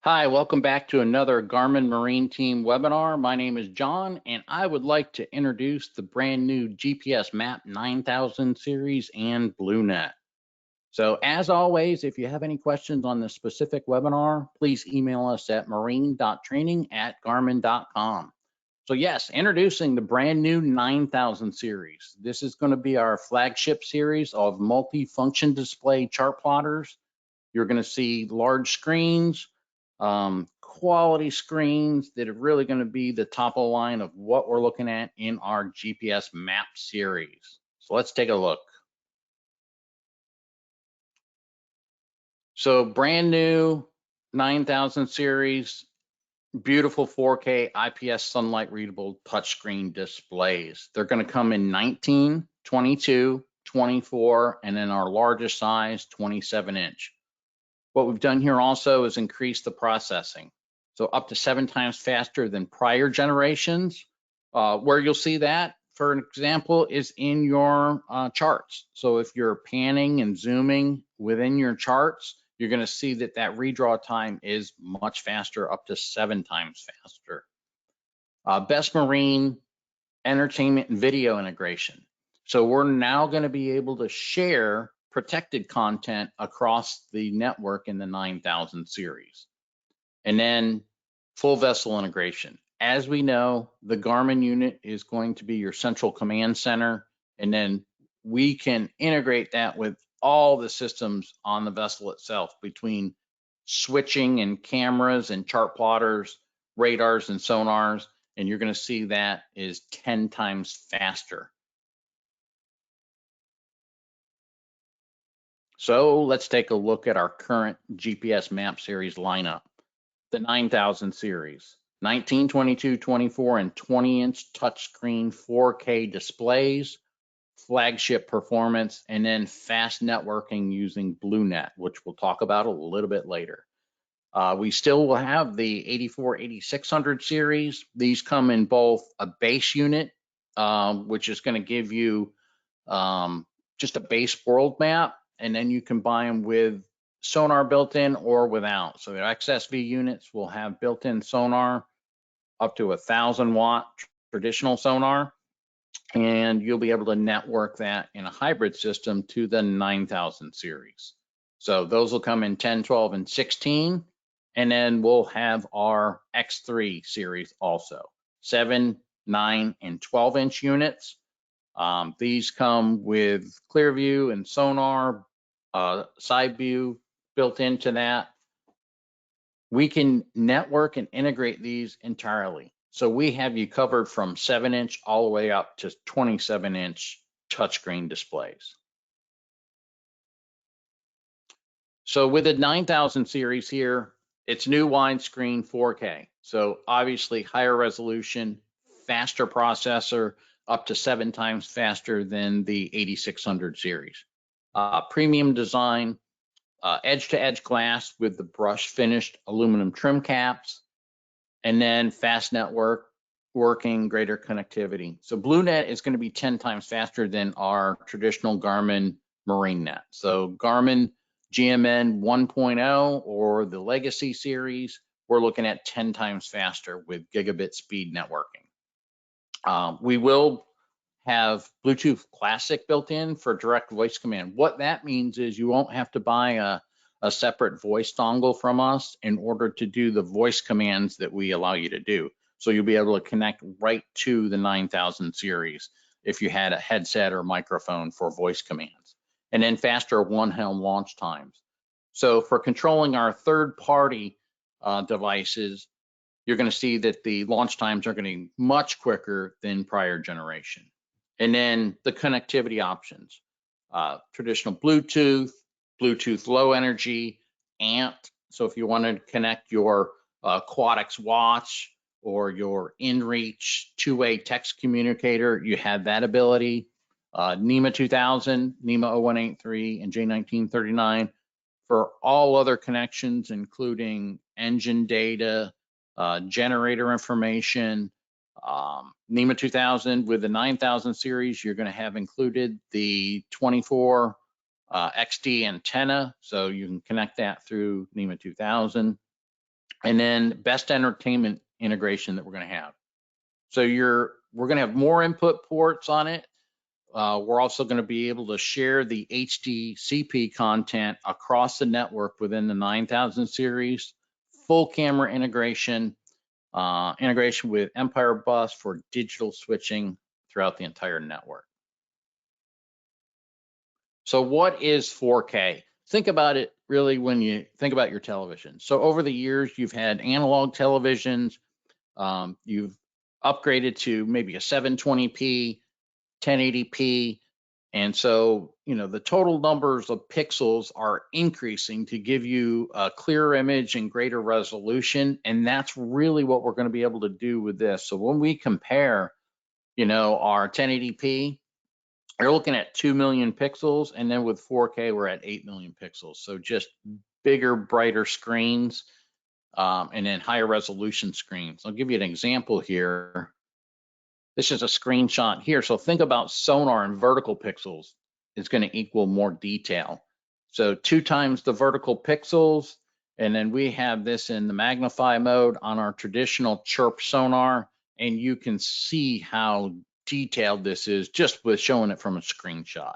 Hi, welcome back to another Garmin Marine Team webinar. My name is John, and I would like to introduce the brand new GPSMAP 9000 series and BlueNet. So as always, if you have any questions on this specific webinar, please email us at marine.training@garmin.com. So yes, introducing the brand new 9000 series. This is going to be our flagship series of multi-function display chart plotters. You're going to see large screens, quality screens that are really going to be the top of the line of what we're looking at in our GPSMAP series. So let's take a look. So brand new 9000 series, beautiful 4K IPS sunlight readable touchscreen displays. They're going to come in 19, 22, 24, and then our largest size, 27-inch. What we've done here also is increase the processing. So up to 7 times faster than prior generations. Where you'll see that, for example, is in your charts. So if you're panning and zooming within your charts, you're going to see that that redraw time is much faster, up to 7 times faster. Best marine entertainment and video integration. So we're now going to be able to share protected content across the network in the 9000 series. And then full vessel integration. As we know, the Garmin unit is going to be your central command center, and then we can integrate that with all the systems on the vessel itself, between switching and cameras and chart plotters, radars and sonars, and you're going to see that is 10 times faster. So let's take a look at our current GPSMAP series lineup. The 9000 series, 19, 22, 24, and 20-inch touchscreen 4K displays, flagship performance, and then fast networking using BlueNet, which we'll talk about a little bit later. We still will have the 84, 8600 series. These come in both a base unit, which is going to give you just a base world map, and then you combine them with sonar built in or without. So the XSV units will have built-in sonar, up to 1,000-watt traditional sonar, and you'll be able to network that in a hybrid system to the 9000 series. So those will come in 10, 12, and 16, and then we'll have our X3 series also, 7, 9, and 12-inch units. These come with clear view and sonar, side view built into that. We can network and integrate these entirely. So we have you covered from 7-inch all the way up to 27-inch touchscreen displays. So with the 9000 series here, it's new widescreen 4K. So obviously higher resolution, faster processor, up to 7 times faster than the 8600 series. Premium design, edge-to-edge glass with the brush finished aluminum trim caps, and then fast network working, greater connectivity. So BlueNet is going to be 10 times faster than our traditional Garmin MarineNet. So Garmin GMN 1.0 or the Legacy series, we're looking at 10 times faster with gigabit speed networking. We will have Bluetooth Classic built in for direct voice command. What that means is you won't have to buy a separate voice dongle from us in order to do the voice commands that we allow you to do. So you'll be able to connect right to the 9000 series if you had a headset or microphone for voice commands. And then faster OneHelm launch times. So for controlling our third-party devices, you're going to see that the launch times are going to be much quicker than prior generation. And then the connectivity options, traditional Bluetooth, Bluetooth low energy, ANT. So if you want to connect your Quadix watch or your inReach two-way text communicator, you have that ability. NEMA 2000, NEMA 0183, and J1939 for all other connections, including engine data, generator information. NEMA 2000 with the 9000 series, you're going to have included the 24 XD antenna, so you can connect that through NEMA 2000. and then best entertainment integration that we're going to have. So we're going to have more input ports on it. We're also going to be able to share the HDCP content across the network within the 9000 series, full camera integration, integration with Empire Bus for digital switching throughout the entire network. So what is 4K? Think about it really when you think about your television. So over the years, you've had analog televisions, you've upgraded to maybe a 720p, 1080p. And so, the total numbers of pixels are increasing to give you a clearer image and greater resolution. And that's really what we're going to be able to do with this. So when we compare, our 1080p, you're looking at 2 million pixels. And then with 4K, we're at 8 million pixels. So just bigger, brighter screens, and then higher resolution screens. I'll give you an example here. This is a screenshot here. So think about sonar and vertical pixels is going to equal more detail. So 2 times the vertical pixels, and then we have this in the magnify mode on our traditional chirp sonar, and you can see how detailed this is just with showing it from a screenshot.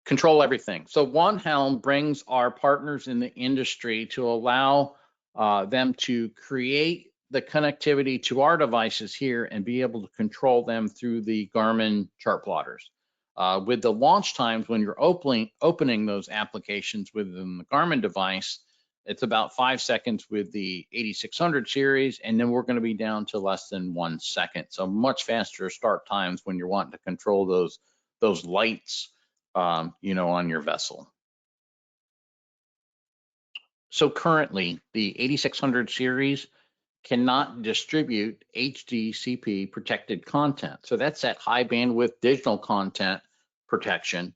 Control everything. So OneHelm brings our partners in the industry to allow them to create the connectivity to our devices here and be able to control them through the Garmin Chartplotters. With the launch times, when you're opening those applications within the Garmin device, it's about 5 seconds with the 8600 series, and then we're going to be down to less than 1 second. So much faster start times when you're wanting to control those lights, on your vessel. So currently, the 8600 series cannot distribute HDCP protected content. So that's that high bandwidth digital content protection.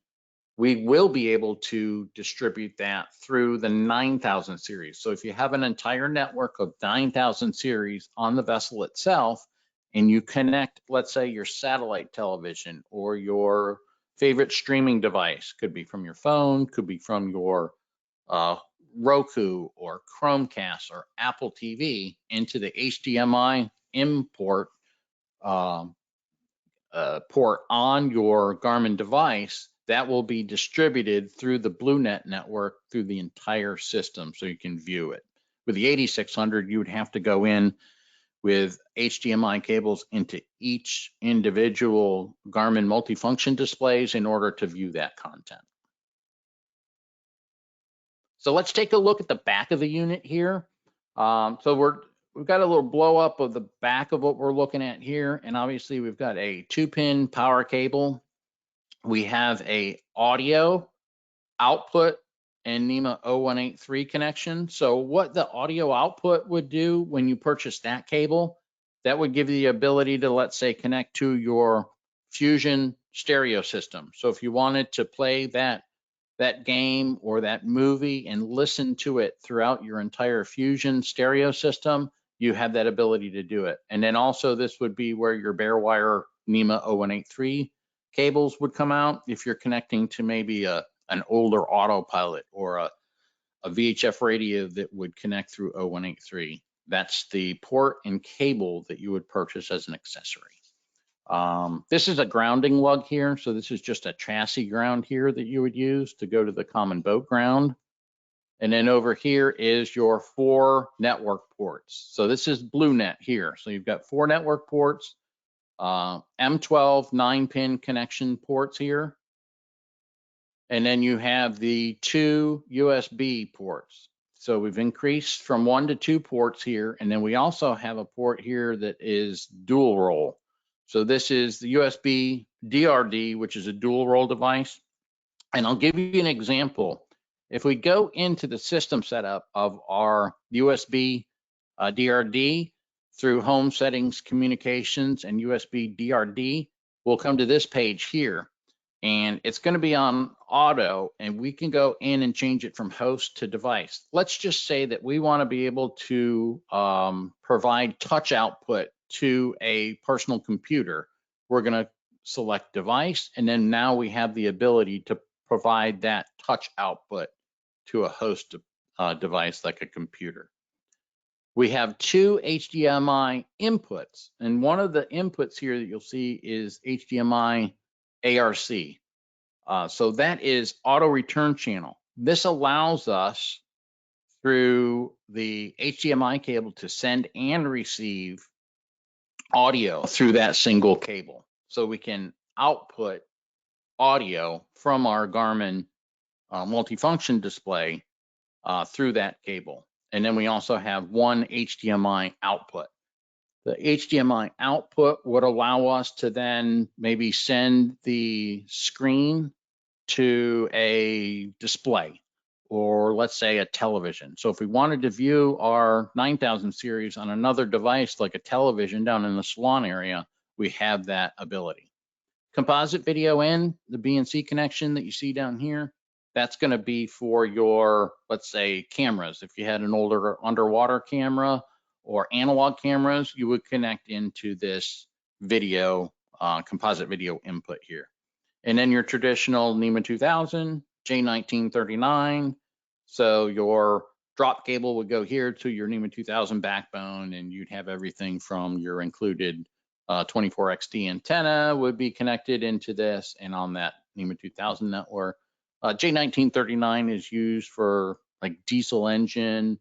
We will be able to distribute that through the 9000 series. So if you have an entire network of 9000 series on the vessel itself, and you connect, let's say, your satellite television or your favorite streaming device, could be from your phone, could be from your Roku or Chromecast or Apple TV, into the HDMI import port on your Garmin device, that will be distributed through the BlueNet network through the entire system so you can view it. With the 8600, you would have to go in with HDMI cables into each individual Garmin multifunction displays in order to view that content. So let's take a look at the back of the unit here. We've got a little blow up of the back of what we're looking at here. And obviously we've got a 2-pin power cable. We have a audio output and NEMA 0183 connection. So what the audio output would do when you purchase that cable, that would give you the ability to, let's say, connect to your Fusion stereo system. So if you wanted to play that game or that movie and listen to it throughout your entire Fusion stereo system, you have that ability to do it. And then also this would be where your bare wire NEMA 0183 cables would come out if you're connecting to maybe an older autopilot or a VHF radio that would connect through 0183. That's the port and cable that you would purchase as an accessory. This is a grounding lug here. So this is just a chassis ground here that you would use to go to the common boat ground. And then over here is your 4 network ports. So this is BlueNet here. So you've got 4 network ports, M12 9-pin connection ports here. And then you have the 2 USB ports. So we've increased from 1 to 2 ports here. And then we also have a port here that is dual role. So this is the USB DRD, which is a dual role device. And I'll give you an example. If we go into the system setup of our USB DRD through home settings, communications, and USB DRD, we'll come to this page here. And it's going to be on auto, and we can go in and change it from host to device. Let's just say that we want to be able to provide touch output to a personal computer. We're going to select device, and then now we have the ability to provide that touch output to a host device like a computer. We have two HDMI inputs, and one of the inputs here that you'll see is HDMI ARC. So that is auto return channel. This allows us through the HDMI cable to send and receive audio through that single cable. So we can output audio from our Garmin multifunction display through that cable. And then we also have one HDMI output. The HDMI output would allow us to then maybe send the screen to a display, or let's say a television. So if we wanted to view our 9000 series on another device like a television down in the salon area, we have that ability. Composite video in, the BNC connection that you see down here, that's going to be for your, let's say, cameras. If you had an older underwater camera or analog cameras, you would connect into this video, composite video input here. And then your traditional NEMA 2000, J1939. So your drop cable would go here to your NEMA 2000 backbone, and you'd have everything from your included 24XD antenna would be connected into this and on that NEMA 2000 network. J1939 is used for like diesel engine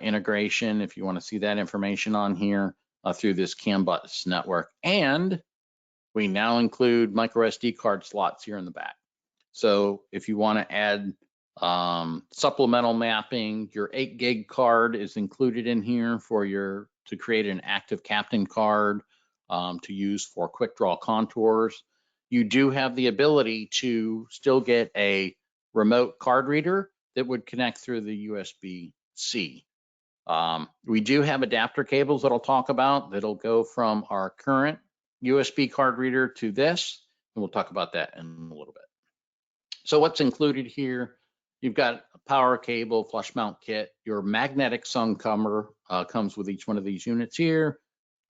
integration, if you want to see that information on here through this CAN bus network. And we now include micro SD card slots here in the back. So if you want to add supplemental mapping, your 8 gig card is included in here for to create an active captain card to use for quick draw contours. You do have the ability to still get a remote card reader that would connect through the USB-C. We do have adapter cables that I'll talk about that'll go from our current USB card reader to this, and we'll talk about that in a little bit. So what's included here? You've got a power cable, flush mount kit, your magnetic sun cover comes with each one of these units here,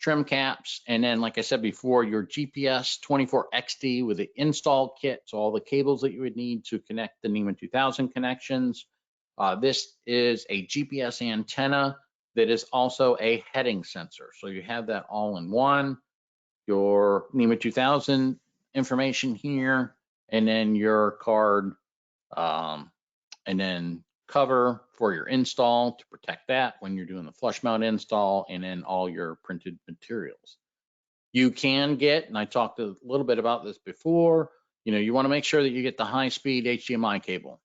trim caps, and then, like I said before, your GPS 24XD with the install kit, so all the cables that you would need to connect the NEMA 2000 connections. This is a GPS antenna that is also a heading sensor, so you have that all in one. Your NEMA 2000 information here, and then your card, and then cover for your install to protect that when you're doing the flush mount install, and then all your printed materials. You can get, and I talked a little bit about this before, you want to make sure that you get the high-speed HDMI cable.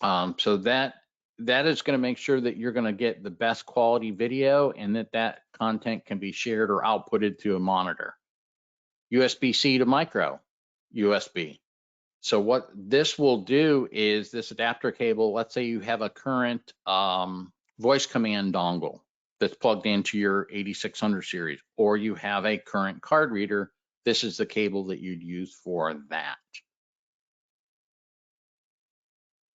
So that is going to make sure that you're going to get the best quality video, and that content can be shared or outputted to a monitor. USB-C to micro USB. So what this will do is this adapter cable, let's say you have a current voice command dongle that's plugged into your 8600 series, or you have a current card reader, this is the cable that you'd use for that.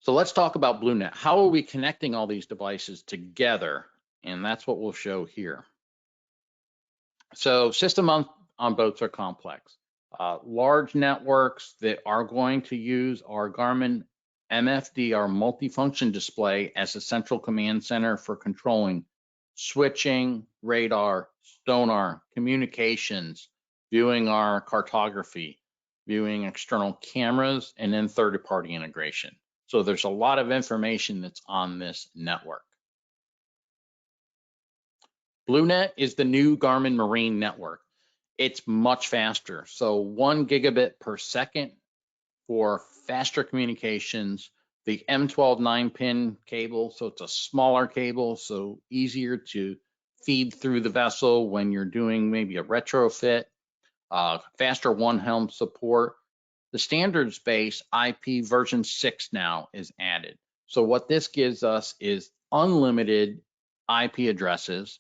So let's talk about BlueNet. How are we connecting all these devices together? And that's what we'll show here. So system on boats are complex. Large networks that are going to use our Garmin MFD, our multifunction display, as a central command center for controlling switching, radar, sonar, communications, viewing our cartography, viewing external cameras, and then third-party integration. So there's a lot of information that's on this network. BlueNet is the new Garmin Marine network. It's much faster. So 1 gigabit per second for faster communications. The M12 9-pin cable, so it's a smaller cable, so easier to feed through the vessel when you're doing maybe a retrofit. Faster OneHelm support. The standards base IP version 6 now is added. So what this gives us is unlimited IP addresses.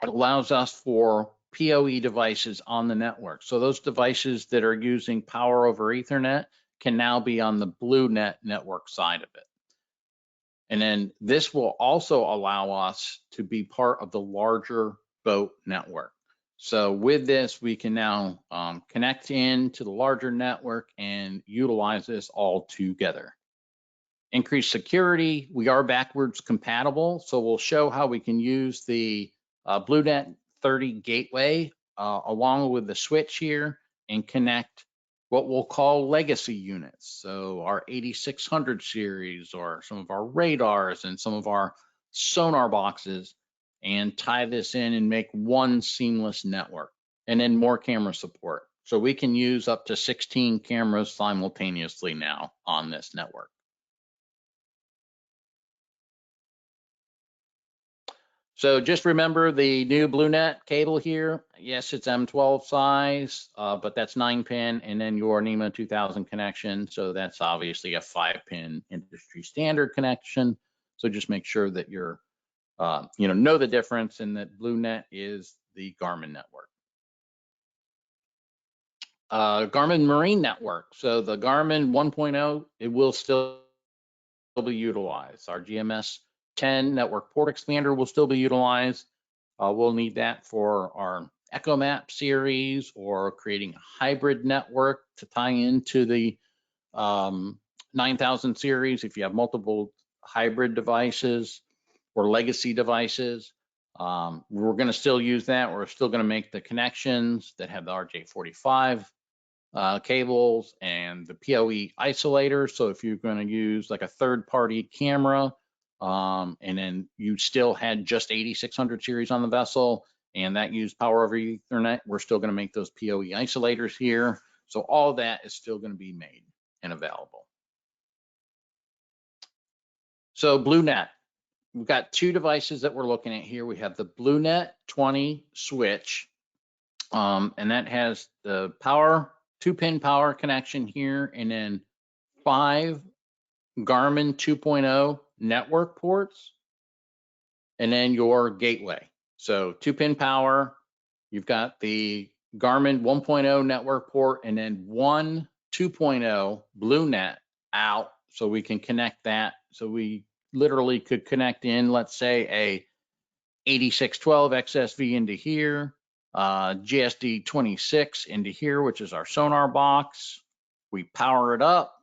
It allows us for PoE devices on the network. So those devices that are using power over Ethernet can now be on the BlueNet network side of it. And then this will also allow us to be part of the larger boat network. So with this, we can now connect in to the larger network and utilize this all together. Increased security, we are backwards compatible, so we'll show how we can use the BlueNet 30 gateway along with the switch here and connect what we'll call legacy units. So our 8600 series or some of our radars and some of our sonar boxes, and tie this in and make one seamless network, and then more camera support. So we can use up to 16 cameras simultaneously now on this network. So just remember the new BlueNet cable here. Yes, it's M12 size, but that's 9-pin, and then your NEMA 2000 connection. So that's obviously a 5-pin industry standard connection. So just make sure that you're, know the difference, and that BlueNet is the Garmin network. Garmin Marine Network. So the Garmin 1.0, it will still be utilized. Our GMS 10 network port expander will still be utilized. We'll need that for our EchoMap series or creating a hybrid network to tie into the 9000 series if you have multiple hybrid devices or legacy devices. We're going to still use that. We're still going to make the connections that have the RJ45 cables and the PoE isolator. So if you're going to use like a third-party camera, and then you still had just 8600 series on the vessel, and that used power over Ethernet, we're still going to make those PoE isolators here. So all of that is still going to be made and available. So BlueNet, we've got two devices that we're looking at here. We have the BlueNet 20 switch, and that has the power 2-pin power connection here, and then 5 Garmin 2.0 network ports, and then your gateway. So 2-pin power, you've got the Garmin 1.0 network port, and then 1 2.0 BlueNet out, so we can connect that. So we literally could connect in, let's say, a 8612 XSV into here, GSD 26 into here, which is our sonar box. We power it up.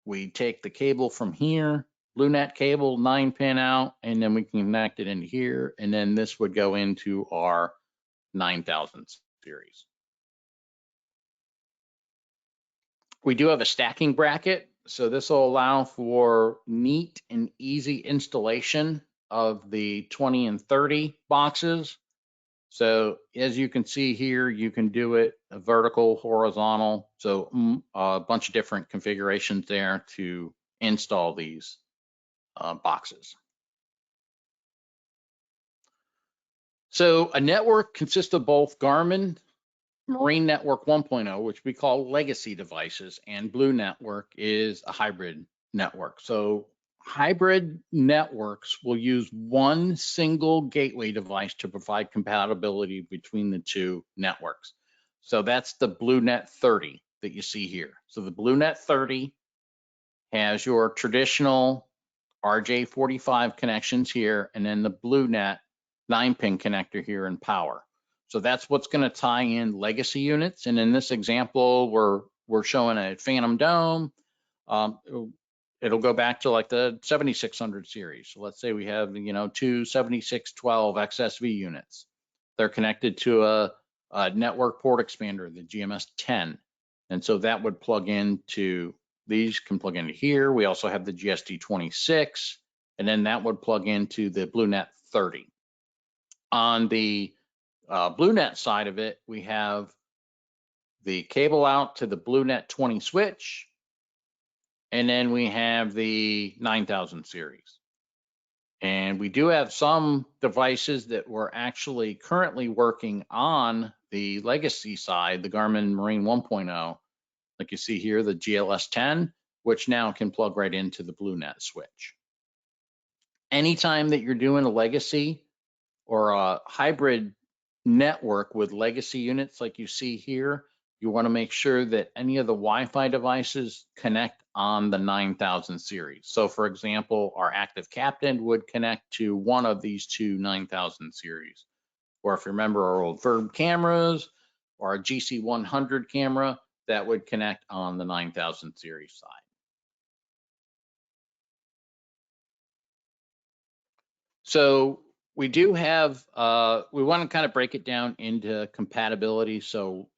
We take the cable from here, BlueNet cable, 9-pin out, and then we can connect it into here. And then this would go into our 9000 series. We do have a stacking bracket. So this will allow for neat and easy installation of the 20 and 30 boxes. So as you can see here, you can do it vertical, horizontal. So a bunch of different configurations there to install these boxes. So a network consists of both Garmin Marine Network 1.0, which we call legacy devices, and Blue Network is a hybrid network. So hybrid networks will use one single gateway device to provide compatibility between the two networks. So that's the BlueNet 30 that you see here. So the BlueNet 30 has your traditional RJ45 connections here, and then the BlueNet 9-pin connector here in power. So that's what's going to tie in legacy units. And in this example, we're showing a Phantom Dome. It'll go back to like the 7600 series. So let's say we have, two 7612 XSV units. They're connected to a network port expander, the GMS 10. And so that would plug into, these can plug into here. We also have the GSD 26, and then that would plug into the BlueNet 30. On the BlueNet side of it, we have the cable out to the BlueNet 20 switch, and then we have the 9000 series. And we do have some devices that we're actually currently working on the legacy side, the Garmin Marine 1.0, like you see here, the GLS 10, which now can plug right into the BlueNet switch. Anytime that you're doing a legacy or a hybrid network with legacy units like you see here, you want to make sure that any of the Wi-Fi devices connect on the 9000 series. So for example, our active captain would connect to one of these two 9000 series. Or if you remember our old Verb cameras or our GC100 camera, that would connect on the 9000 series side. So we do have, we want to kind of break it down into compatibility. So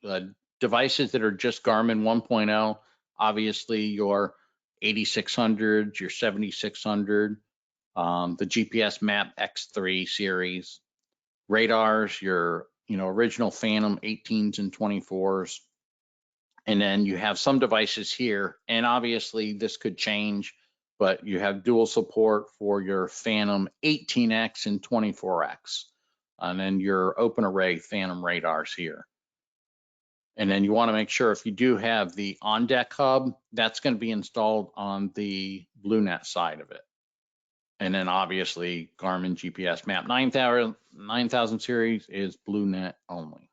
devices that are just Garmin 1.0, obviously your 8600, your 7600, the GPSMAP X3 series, radars, your original Phantom 18s and 24s. And then you have some devices here, and obviously this could change, but you have dual support for your Phantom 18X and 24X, and then your open array Phantom radars here. And then you want to make sure if you do have the on-deck hub, that's going to be installed on the BlueNet side of it. And then obviously Garmin GPSMAP 9000 series is BlueNet only.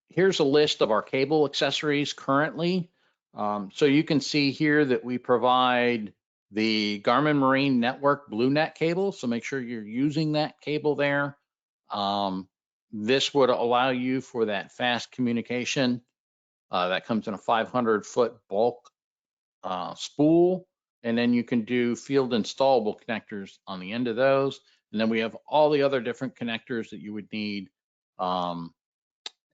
Here's a list of our cable accessories currently. So you can see here that we provide the Garmin Marine Network BlueNet cable. So make sure you're using that cable there. This would allow you for that fast communication. That comes in a 500-foot bulk spool. And then you can do field installable connectors on the end of those. And then we have all the other different connectors that you would need.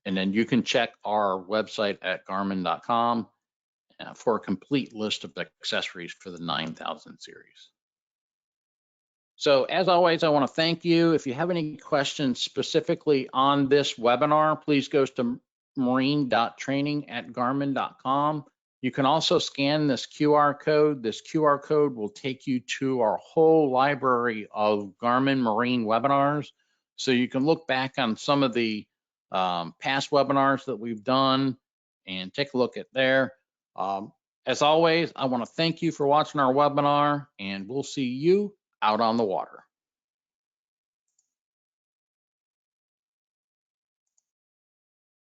And then you can check our website at garmin.com for a complete list of the accessories for the 9000 series. So as always, I want to thank you. If you have any questions specifically on this webinar, please go to marine.training@garmin.com. You can also scan this QR code. This QR code will take you to our whole library of Garmin Marine webinars. So you can look back on some of the past webinars that we've done and take a look at there. As always, I want to thank you for watching our webinar, and we'll see you out on the water.